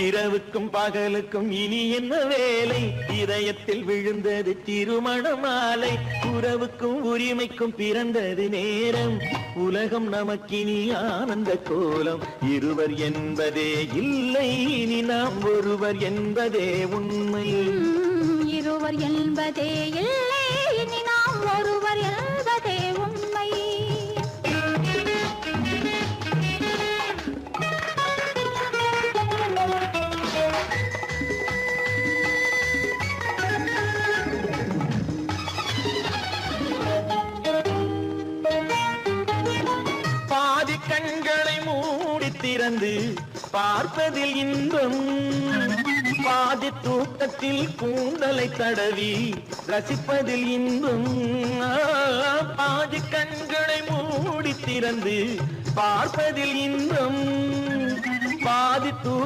இரவுக்கும் பகலுக்கும் இனி என்ன வேலை? இதயத்தில் விழுந்தது திருமண மாலை. உறவுக்கும் உரிமைக்கும் பிறந்தது நேரம். உலகம் நமக்கினி ஆனந்த கோலம். இருவர் என்பதே இல்லை, இனி நாம் ஒருவர் என்பதே உண்மை. இருவர் என்பதே இல்லை, இனி நாம் ஒருவர் என்பதே உண்மை. பாதி கண்களை மூடி திறந்து பார்ப்பதில் இன்பம். பாதி தூக்கத்தில் கூந்தலை தடவி ரசிப்பதில் இன்பம். பாதி கண்களை மூடி திறந்து பார்ப்பதில் இன்பம். பாதி தூக்க